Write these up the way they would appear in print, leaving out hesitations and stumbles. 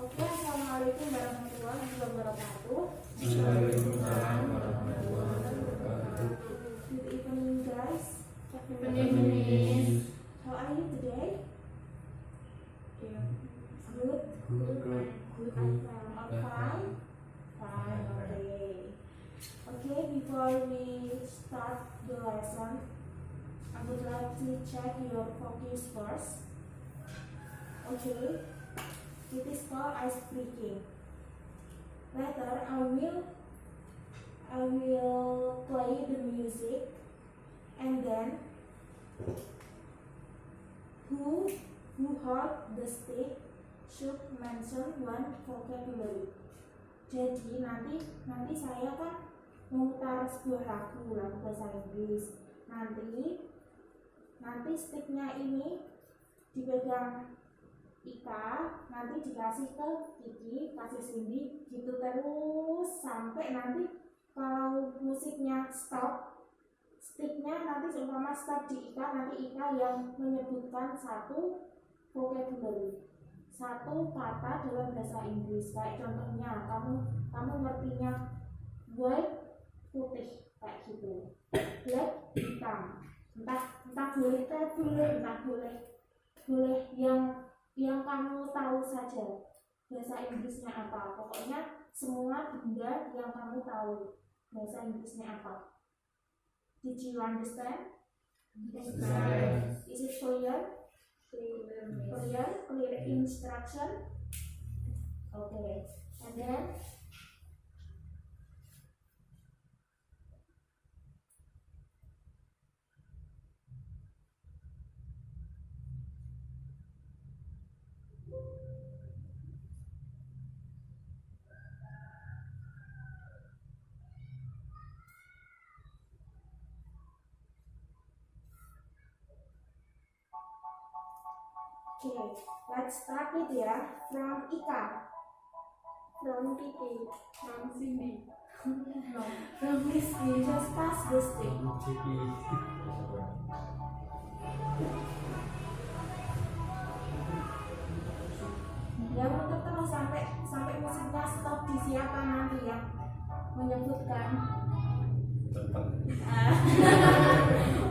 Oke, assalamualaikum warahmatullahi wabarakatuh. Waalaikumsalam warahmatullahi wabarakatuh. Good evening, guys. Good evening. How are you today? Yeah. Good. Good. I'm fine. Fine. Okay. Okay. Before we start the lesson, I would like to check your focus first. Okay. It is called ice breaking. Later, I will play the music, and then who hold the stick should mention one vocabulary. Jadi nanti saya kan memutar sebuah lagu bahasa Inggris. Nanti sticknya ini dipegang Ika, nanti dikasih ke Kiki, kasih Cindy, gitu terus sampai nanti kalau musiknya stop, sticknya nanti seumpama stop di Ika, nanti Ika yang menyebutkan satu vocabulary, satu kata dalam bahasa Inggris. Kayak contohnya kamu ngertinya white putih kayak gitu, black hitam, entah boleh tabulate, entah boleh yang kamu tahu saja bahasa Inggrisnya apa. Pokoknya semua benda yang kamu tahu bahasa Inggrisnya apa. Did you understand? Yes. Is it clear? Clear instruction? Okay. And then okay, let's start it ya. From Ika, from Kiki, From Cindy. no, from Rizky. Just pass the stick. Ya untuk terus sampai musiknya stop di siapa nanti yang menyebutkan.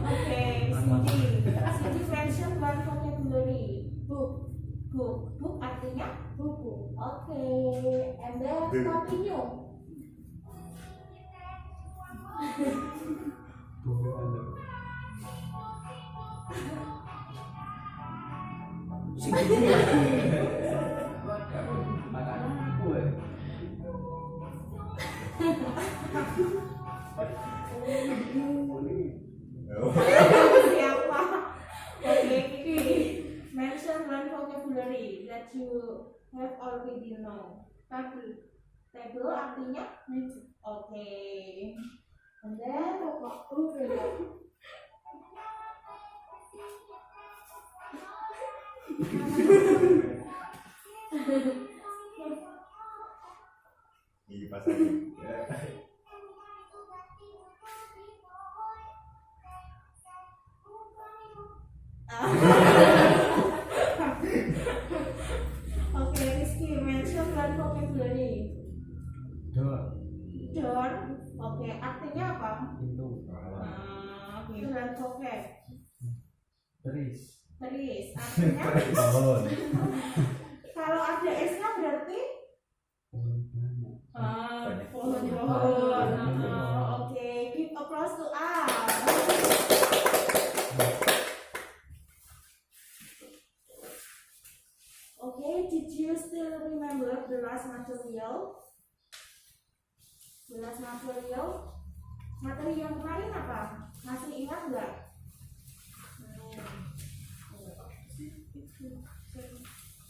Okay, Cindy mention one vocabulary. Book artinya buku. Okay, and then continue. Siapa? Okay, Kiki. Mention one vocabulary that you have already know. Table artinya meja. Okay. And then Ini pas lagi. Okay, Rizky, mention one vocabulary. Door. Okay, artinya apa? Pintu. Okay, one vocab. Teris. Artinya Pohon. kalau ada S-nya berarti pohon. Okay, give applause to us. Okay, did you still remember the last material? Materi yang kemarin apa? Masih ingat nggak?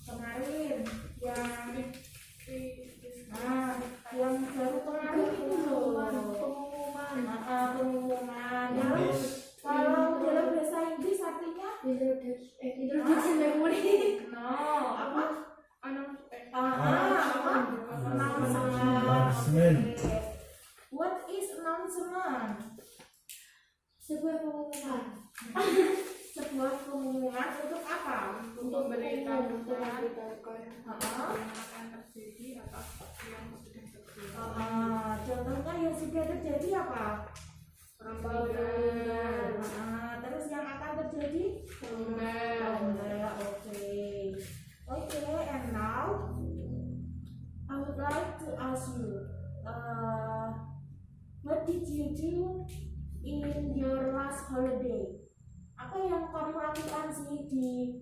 Kemarin yang baru kemarin itu pengumuman. Kalau dalam bahasa Inggris artinya Introduction memori. no, apa? Announcement. Okay. What is announcement? Sebuah pengumuman. Sebuah pengumuman. lingkungan untuk apa? Untuk memberitahukan Heeh. yang akan terjadi atau yang sudah terjadi. Contohnya yang sudah terjadi apa? Perundingan, Terus yang akan terjadi? lomba. Okay, and now I would like to ask you, what did you do in your last holiday? Apa yang kamu lakukan sih di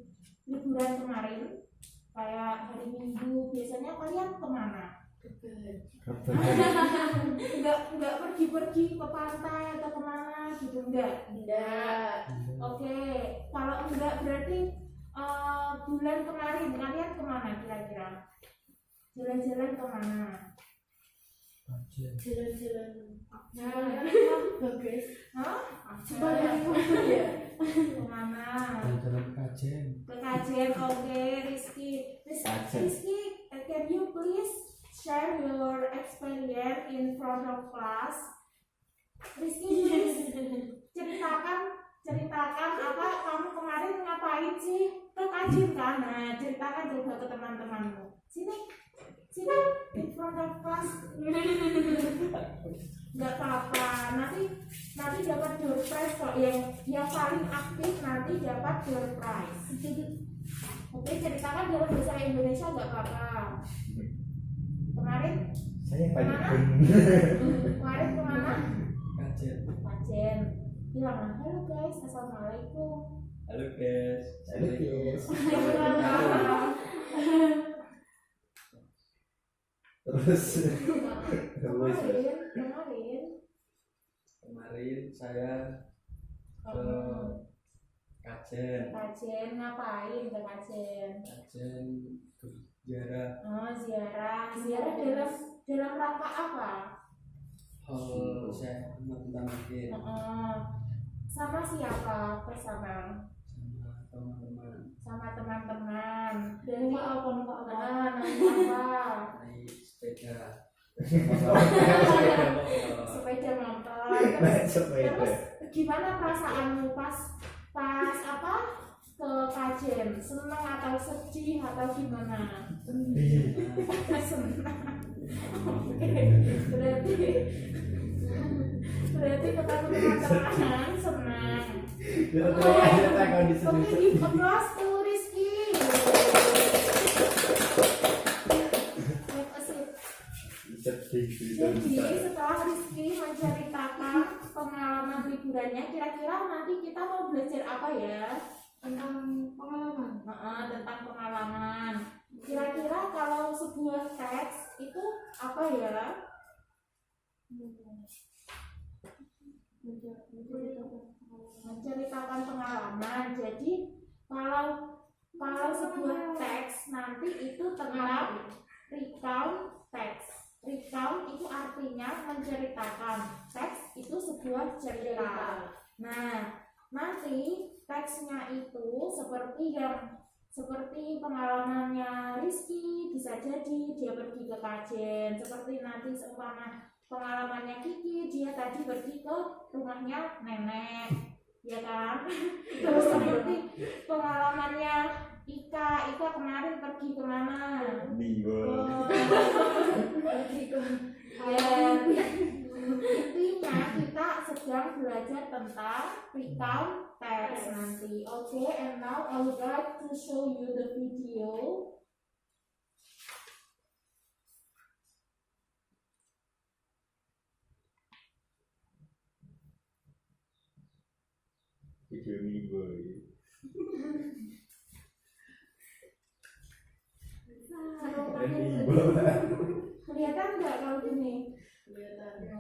liburan kemarin? Kayak hari Minggu, biasanya kalian kemana? Enggak pergi-pergi ke pantai atau kemana gitu, enggak? Oke, kalau enggak berarti bulan kemarin kalian kemana kira-kira? Jalan-jalan kemana? Jalan-jalan. Bagus. Hah? Kemana? Jalan-jalan kajian. Ke Kajen, oke, Rizky. Rizky, can you please share your experience in front of class? Rizky, please ceritakan apa kamu kemarin ngapain sih? Ke Kajen kan? Nah, ceritakan juga ke teman-temanmu. Sini, in front of class. Nggak apa-apa, nanti dapat door prize kok. Yang paling aktif nanti dapat door prize. Oke, ceritakan dalam bahasa Indonesia nggak apa-apa. Kemarin Saya kemana? Kemarin kemana? Kajen. Bilang, halo guys, assalamualaikum. Halo guys. Terus Kemarin saya ke Kajen. Kajen ngapain ke Kajen? Kajen berziarah. Ziarah dalam rangka apa? Saya tentang mungkin Sama siapa? Bersama teman-teman teman-teman. numpak Apa? naik sepeda. Sepeda motor. naik sepeda. Terus gimana perasaanmu pas apa ke Kajen? Senang atau sedih atau gimana? Senang. Oke. Berarti ketemu teman-teman senang. Oke, give applause to Rizky. Jadi setelah Rizky menceritakan pengalaman liburannya, kira-kira nanti kita mau belajar apa ya? Tentang pengalaman. Tentang pengalaman. Kira-kira kalau sebuah teks itu apa ya? Menceritakan pengalaman. Jadi kalau sebuah teks nanti itu tentang recount teks. Recount itu artinya menceritakan. Teks itu sebuah cerita. Nah, nanti teksnya itu seperti pengalamannya Rizky, bisa jadi dia pergi ke Kajen. Seperti nanti seumpama pengalamannya Kiki, dia tadi pergi ke rumahnya nenek, ya kan? Terus seperti pengalamannya Ika kemarin pergi kemana? Bingung. Ya, intinya kita sedang belajar tentang recount text nanti. Oke, and now I would like to show you the video. Video minggu. Kelihatan nggak kalau gini? Kelihatan.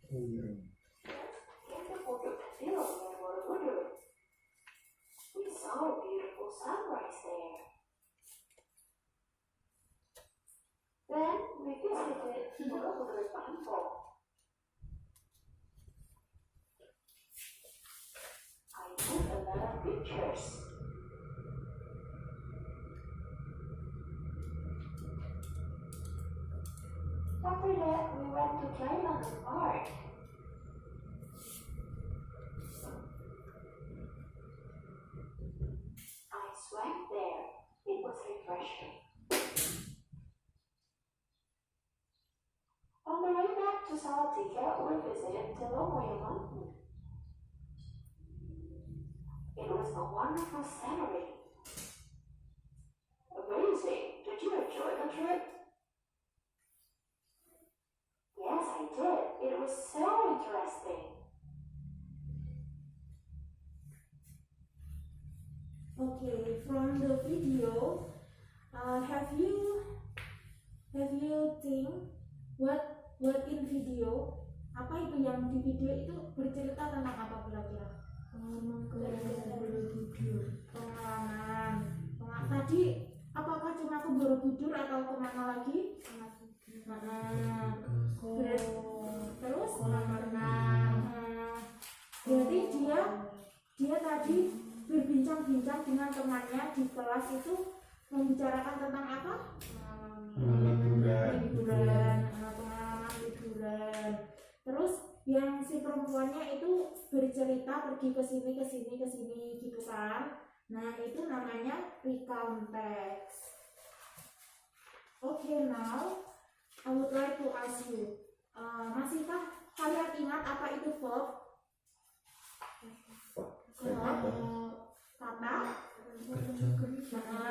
We saw a beautiful sunrise there. visited Borobudur Temple. I took a lot of pictures. After that, we went to Drylanden Park. I swam there. It was refreshing. On the way back to Salatiga, we visited Telomoyo Mountain. It was a wonderful scenery. Amazing! Did you enjoy the trip? Yes, I did. It was so interesting. Okay, from the video, have you think what in video? Apa itu yang di video itu bercerita tentang apa kira-kira? Pengalaman. Tadi apakah cuma ke Borobudur atau kemana lagi? Terus jadi dia tadi berbincang-bincang dengan temannya di kelas itu membicarakan tentang apa? Pengalaman liburan. Terus yang si perempuannya itu bercerita pergi ke sini gitu kan. Nah, itu namanya recount text. Okay, now I would like to ask you, masihkah kalian ingat apa itu verb?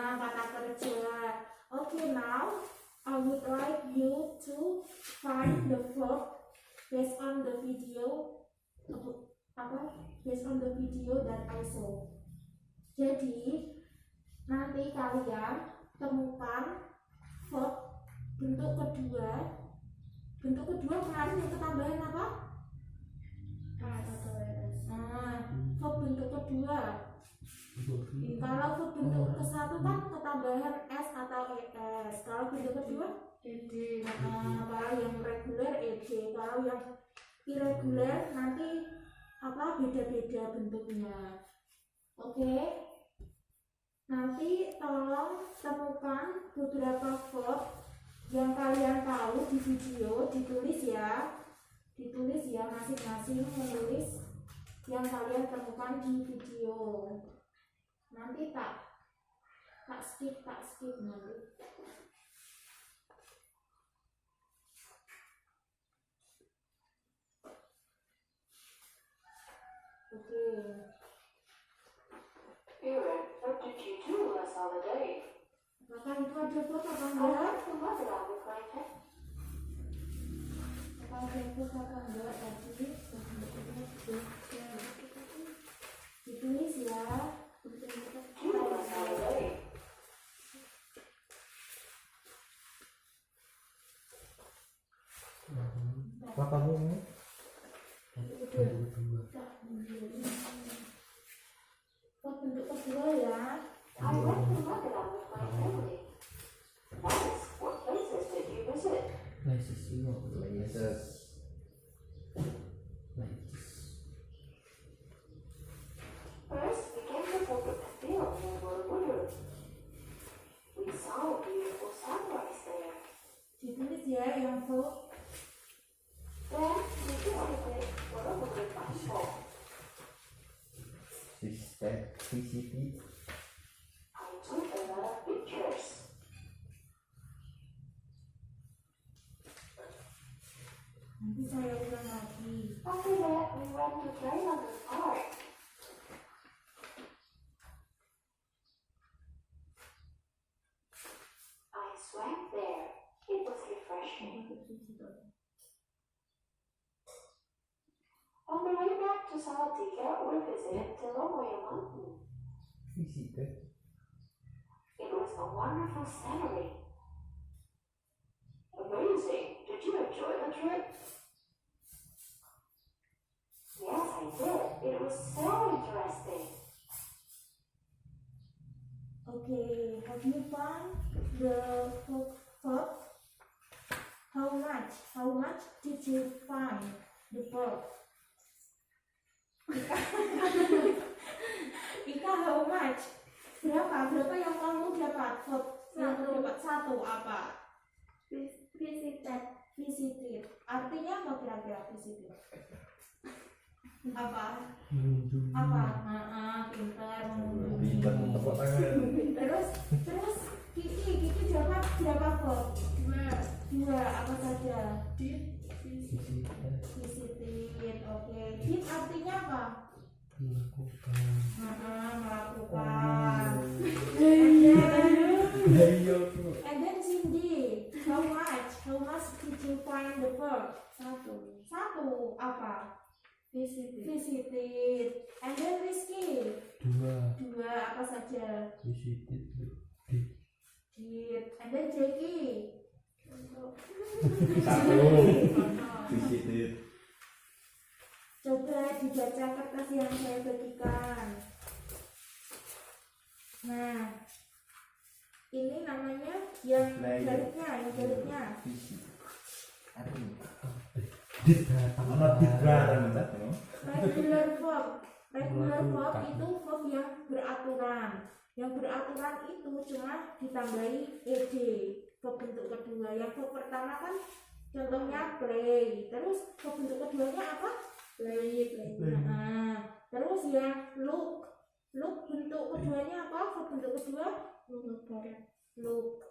Kata kerja. Okay, now I would like you to find the verb based on the video that I saw. Jadi nanti kalian temukan verb bentuk kedua kemarin yang ketambahan apa? Verb bentuk kedua. Kalau verb bentuk ke satu kan ketambahan s atau es. Kalau bentuk kedua ed. Kalau yang reguler ed. Kalau yang irregular nanti beda-beda bentuknya. Oke. Nanti tolong temukan beberapa verb yang kalian tahu di video, ditulis ya masing-masing menulis yang kalian temukan di video. Nanti tak skip nanti. Oke. Aaron, what did you do last holiday? Apakah itu ada verb apa I enggak? went to Magelang with my friend. Apakah ada verb apa enggak tadi? Ditulis ya. Do last holiday. Apa kamu mau? Bentuk kedua ya. I went to Magelang with my family. Nice. What places did you visit? Places. First, we came to Bukit Kecil near Borobudur. We saw a beautiful sunrise there. Ditulis ya yang verb. Then, we visited Borobudur Temple. Visited. I took a lot of pictures. Nanti saya ulang lagi. After that, we went to Drylanden Park. I swam there. It was refreshing. On the way back to Salatiga, we visited Telomoyo Mountain. Visited. It was a wonderful scenery. Amazing! Did you enjoy the trip? Yes, I did. It was so interesting. Okay, have you found the verb? verb yang dapat satu apa? Visited. Visited. Artinya apa kira-kira visited? Apa? Mengunjungi. Apa? Pintar mengunjungi. Pintar tepuk tangan. Terus Kiki jawab berapa verb? Dua apa saja? Did. Visited. Visited. Oke. Did artinya apa? Melakukan. Melakukan. Ayo. And then Cindy, how much did you find the verb? Satu apa? Visited. And then Rizky, dua apa saja? Visited. Did. And then Jackie, Satu. Visited. coba dibaca kertas yang saya bagikan. Nah, ini namanya yang garisnya. Regular verb itu verb yang beraturan. Yang beraturan itu cuma ditambahi ed, verb bentuk kedua. Yang verb pertama kan contohnya play. Terus verb bentuk keduanya apa? Play. Terus yang look bentuk keduanya apa? Verb bentuk kedua look.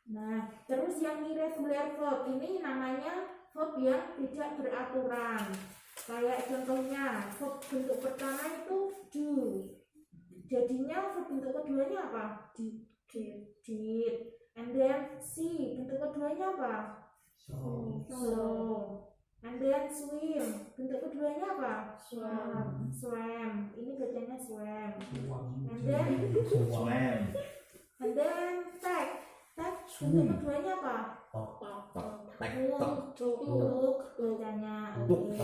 Nah, terus yang irregular verb ini namanya verb yang tidak beraturan. Kayak contohnya verb bentuk pertama itu do. Jadinya verb bentuk keduanya apa? Did. And then see, bentuk keduanya apa? So. And then swim, bentuk keduanya apa? Swam. Ini bacanya swam. And then tag bentuk keduanya apa? Tuk bacanya. Oke.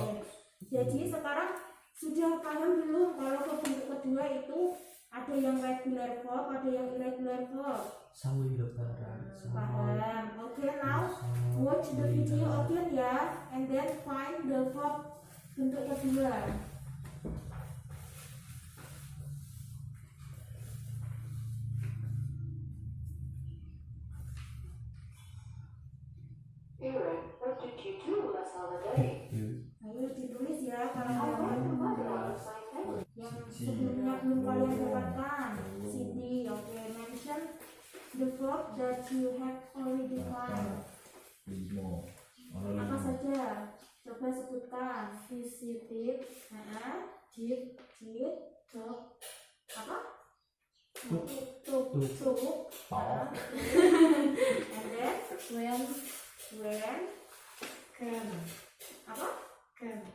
Jadi sekarang sudah paham belum kalau verb bentuk kedua itu ada yang regular verb, ada yang irregular verb? Paham. Oke, now watch the video again ya, and then find the verb bentuk kedua. Aaron, what did you do last holiday? Ayo ditulis ya kalau I went to kalian mother assignment. yang sebelumnya belum kalian dapatkan. Cindy, oke, mention the verb that you have already found. Apa saja? Coba sebutkan. Visited, did, apa? Tuk, and then when, apa? Came.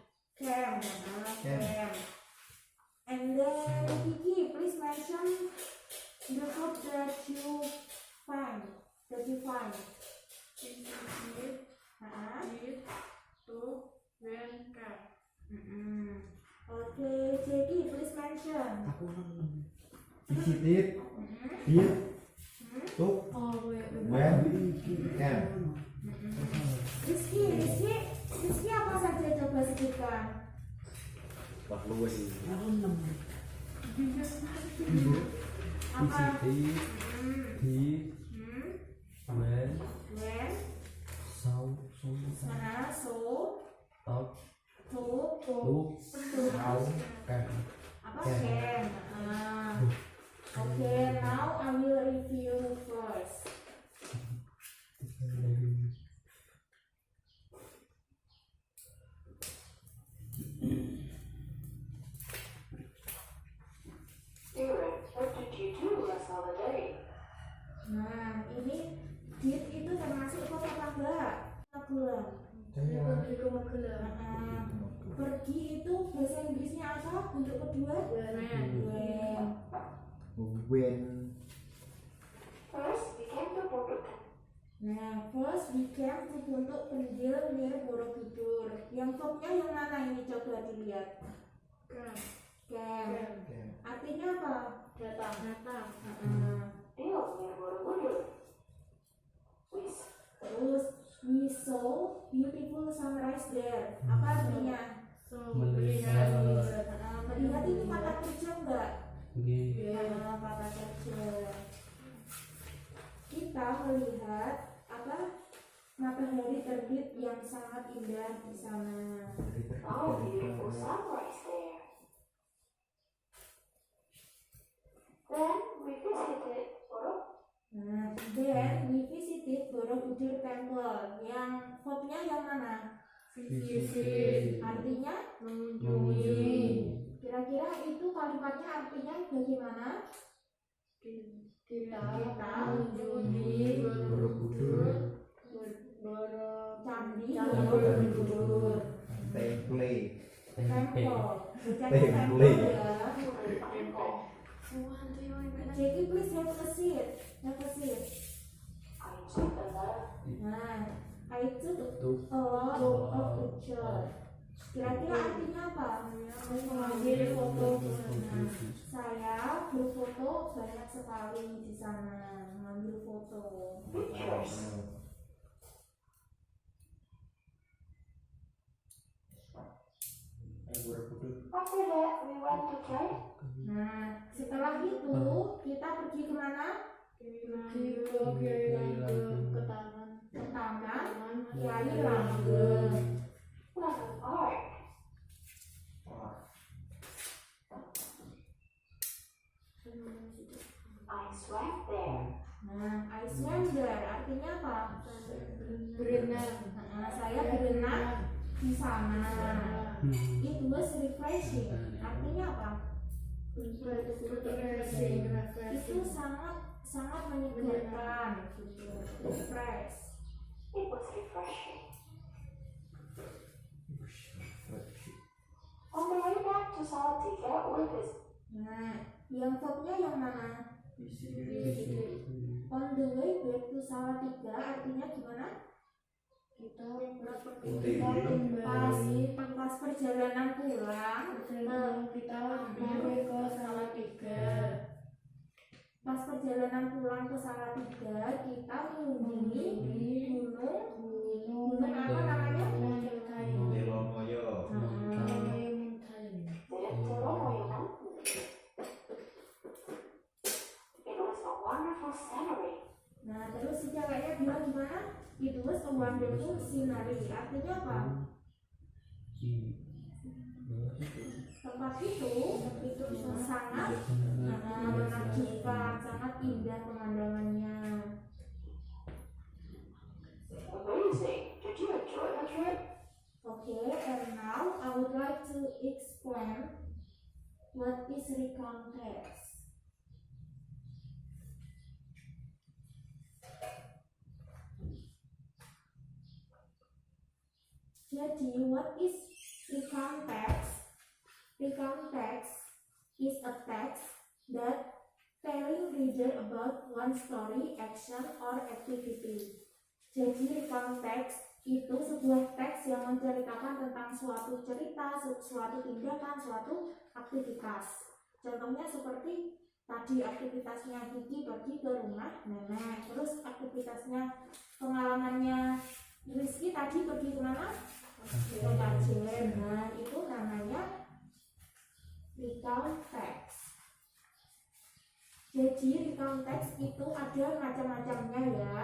And then Kiki, please mention the verb that you find. Did. To. When. Came. Okay, Jackie, please mention. Visited. Did. Took. When. Can. Rizky apa saja coba sebutkan? Wah, luwes ini. Apa? Visited. Did. When. So. Talk. Took. How. Can. Apa? Can. Okay, now I will review first. Aaron, what did you do last holiday? Nah, ini did itu termasuk verb apa enggak? Magelang. Pergi itu bahasa Inggrisnya apa? Bentuk kedua? When. First, we came to Borobudur. Nah, first we came to bentuk pentil near Borobudur. Yang verbnya yang mana ini coba dilihat? Came. Artinya apa? Datang. Near Borobudur. Terus we saw beautiful sunrise there. Apa artinya? Melihat. Melihat itu kata kerja enggak? Iya. Kata kerja. kita melihat matahari terbit yang sangat indah di sana. Saw a beautiful sunrise there. Then we visited Borobudur Temple. Yang verbnya yang mana? Visit. Artinya Mengunjungi. kira-kira itu kalimatnya artinya bagaimana? Kita mengunjungi Borobudur Candi Candi Borobudur. tempe Temple. Bacanya Temple. temple ya. temple. Jackie, please have a seat. Have a seat. I took a lot Nah, I took tuh a lot of pictures. Kira-kira artinya apa? Mengambil foto di sana. Saya berfoto banyak sekali di sana. Mengambil foto. pictures. After that, we went to play. Nah, setelah itu kita pergi kemana? Pergi ke taman. Ke taman Kiai Langgeng. What an art. I swam there. Nah, I swam there artinya apa? Berenang. Nah, saya berenang di sana. It was refreshing. Artinya apa? Refreshing. Itu sangat menyegarkan. Refresh. It was refreshing. On the way back to Salatiga, we visited. Nah, yang verbnya yang mana? On the way back to Salatiga artinya gimana? Kita Pas perjalanan pulang kita mampir ke Salatiga. Pas perjalanan pulang ke Salatiga kita mengunjungi gunung apa namanya? It was a wonderful scenery. Nah, terus si ceweknya bilang gimana? It was a wonderful scenery. Artinya apa? Tempat itu sangat menakjubkan, sangat indah pemandangannya. Amazing. Did you enjoy the trip? Okay, and now I would like to explain what is recount text. Jadi, what is recount text? Recount text is a text that telling reader about one story, action, or activity. Jadi, recount text itu sebuah teks yang menceritakan tentang suatu cerita, suatu tindakan, suatu aktivitas. Contohnya seperti tadi aktivitasnya Kiki pergi ke rumah nenek, terus aktivitasnya pengalamannya Rizky tadi pergi kemana? Ke kajian. Nah, itu namanya recount text. Jadi recount text itu ada macam-macamnya ya.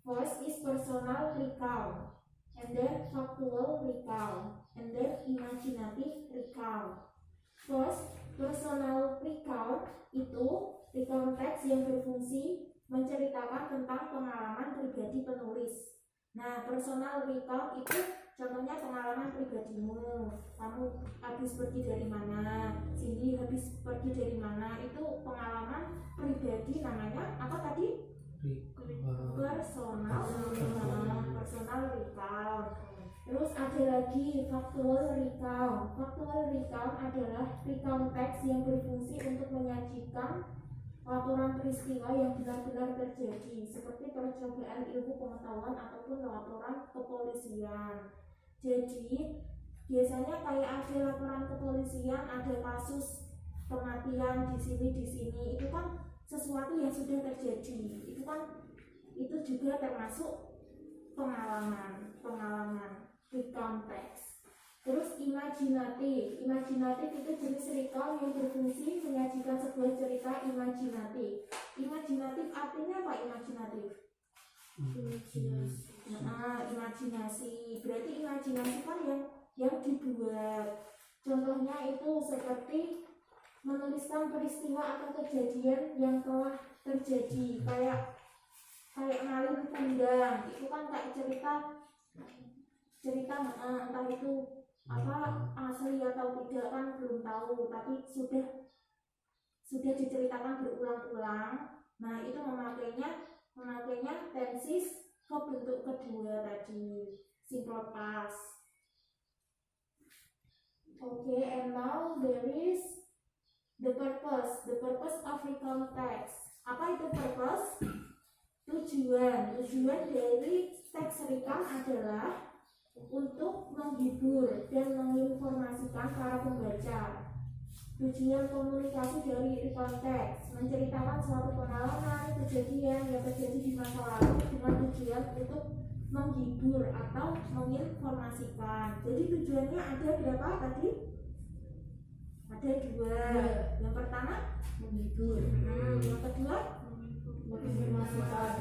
First is personal recount, and then factual recount, and then imaginative recount. First, personal recount itu recount text yang berfungsi menceritakan tentang pengalaman pribadi penulis. Nah, personal recount itu contohnya pengalaman pribadimu. Kamu habis pergi dari mana? Cindy habis pergi dari mana? Itu pengalaman pribadi namanya apa tadi? Personal recount. Terus ada lagi factual recount. Factual recount adalah recount text yang berfungsi untuk menyajikan laporan peristiwa yang benar-benar terjadi, seperti percobaan ilmu pengetahuan ataupun laporan kepolisian. Jadi biasanya kayak ada laporan kepolisian, ada kasus kematian di sini, itu kan sesuatu yang sudah terjadi. Itu juga termasuk pengalaman recount text. Terus imajinatif itu jenis recall yang berfungsi menyajikan sebuah cerita imajinatif. Imajinatif artinya apa imajinatif? Imajinasi. Berarti imajinasi kan yang dibuat. Contohnya itu seperti menuliskan peristiwa atau kejadian yang telah terjadi, kayak ngalin kundang. Itu kan kayak cerita entah itu apa asli atau tidak kan belum tahu, tapi sudah diceritakan berulang-ulang. Nah, itu memakainya tensis ke bentuk kedua tadi, simple past. Okay, and now there is the purpose of recall text. Apa itu purpose? Tujuan dari teks recall adalah untuk menghibur dan menginformasikan para pembaca. Tujuan komunikasi dari recall text menceritakan suatu pengalaman, kejadian yang terjadi di masa lalu dengan tujuan untuk menghibur atau menginformasikan. Jadi tujuannya ada berapa tadi? Ada dua. Yang pertama menghibur. Yang kedua menginformasikan.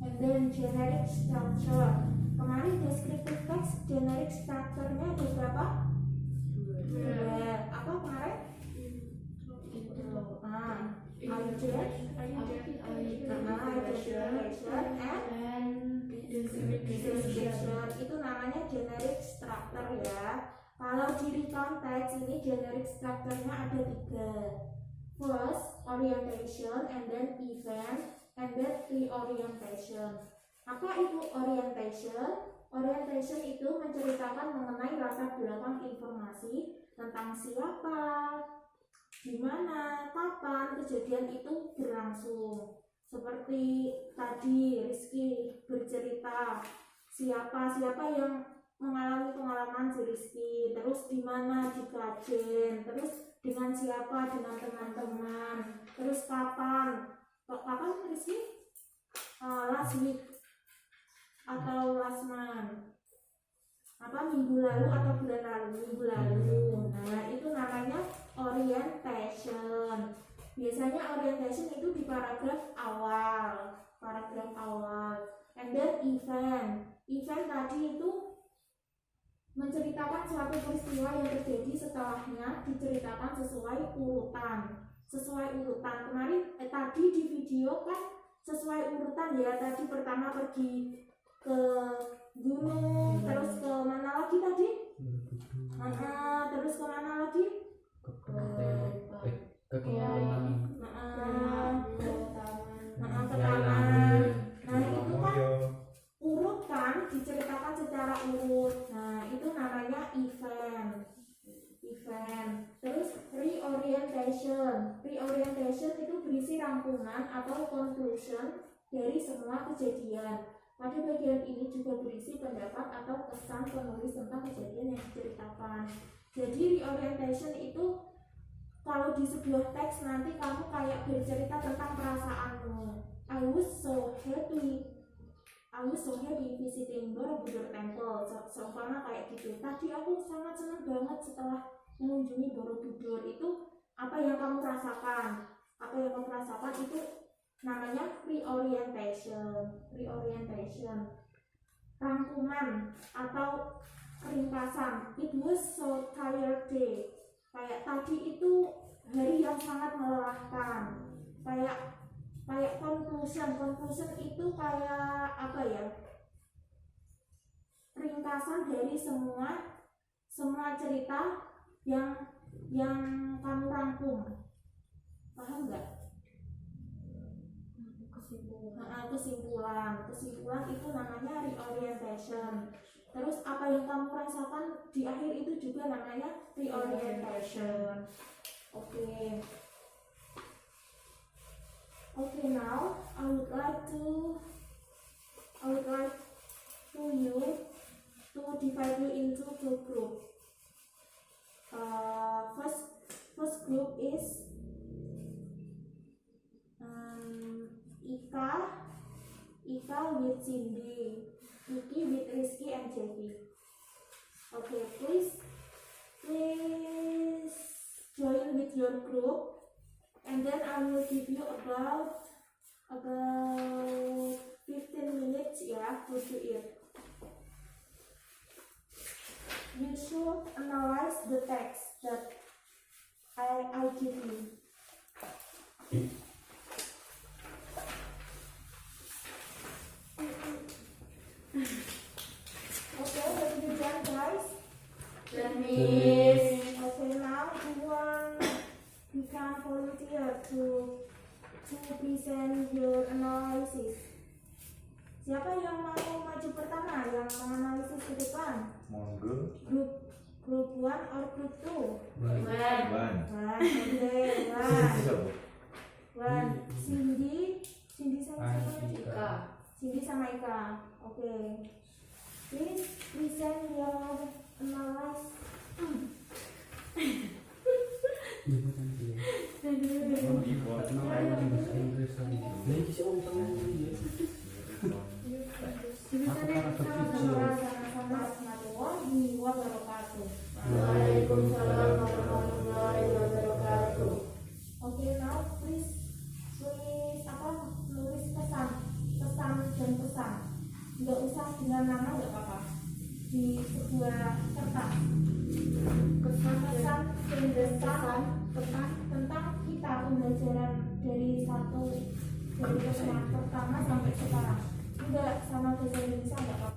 And then generic structure. Kemarin descriptive text generic structure-nya ada berapa? Dua. Apa kemarin? Identification itu namanya generic structure ya. Kalau di recall text ini generic structure-nya ada tiga. First, orientation, and then event, and then reorientation. Apa itu orientation? Orientation itu menceritakan mengenai latar belakang informasi tentang siapa, di mana, kapan kejadian itu berlangsung. Seperti tadi Rizky bercerita siapa yang mengalami pengalaman si Rizky, terus di mana, di Klajen, terus dengan siapa, dengan teman-teman, terus kapan Rizky? Last week atau last month, apa minggu lalu atau bulan lalu, minggu lalu. Nah, itu namanya orientation. Biasanya orientation itu di paragraf awal. And then event tadi itu menceritakan suatu peristiwa yang terjadi, setelahnya diceritakan sesuai urutan. Kemarin tadi di video kan sesuai urutan ya. Tadi pertama pergi ke gunung, terus ke mana lagi tadi? Terus ke mana lagi? Ke taman. Nah, itu kan urutan diceritakan secara urut. Nah, itu namanya event. Terus reorientation itu berisi rangkuman atau conclusion dari semua kejadian. Pada bagian ini juga berisi pendapat atau kesan penulis tentang kejadian yang diceritakan. Jadi reorientation itu kalau di sebuah teks nanti kamu kayak bercerita tentang perasaanmu. I was so happy visiting Borobudur Temple. Seumpama kayak gitu. Tadi aku sangat senang banget setelah mengunjungi Borobudur. Itu apa yang kamu rasakan? Itu namanya reorientation. Rangkuman atau ringkasan. It was so tired day. Kayak tadi itu hari yang sangat melelahkan. Kayak conclusion itu kayak apa ya? Ringkasan dari semua cerita yang kamu rangkum. Paham nggak? Kesimpulan itu namanya reorientation. Terus apa yang kamu rasakan di akhir itu juga namanya reorientation. Okay, now I would like to divide you into two groups. First group is Ika with Cindy. Nikki with Rizky and Jackie. Okay, please join with your group, and then I will give you about 15 minutes to do it. You should analyze the text that I give you. Okay, have you done, guys? Okay, now who want become volunteer to present your analysis? Siapa yang mau maju pertama, yang menganalisis ke depan? Monggo. Group 1 or group 2? Ban. Okay, one. Cindy sama siapa? Cindy sama Ika. Okay. Please present your analysis. Waalaikumsalam warahmatullahi wabarakatuh. Okay, now please nulis pesan dan pesan. Nggak usah dengan nama, nggak apa-apa. Di sebuah kertas. Pesan tentang kita pembelajaran dari pertama sampai sekarang. Enggak sama bahasa Indonesia, nggak apa-apa.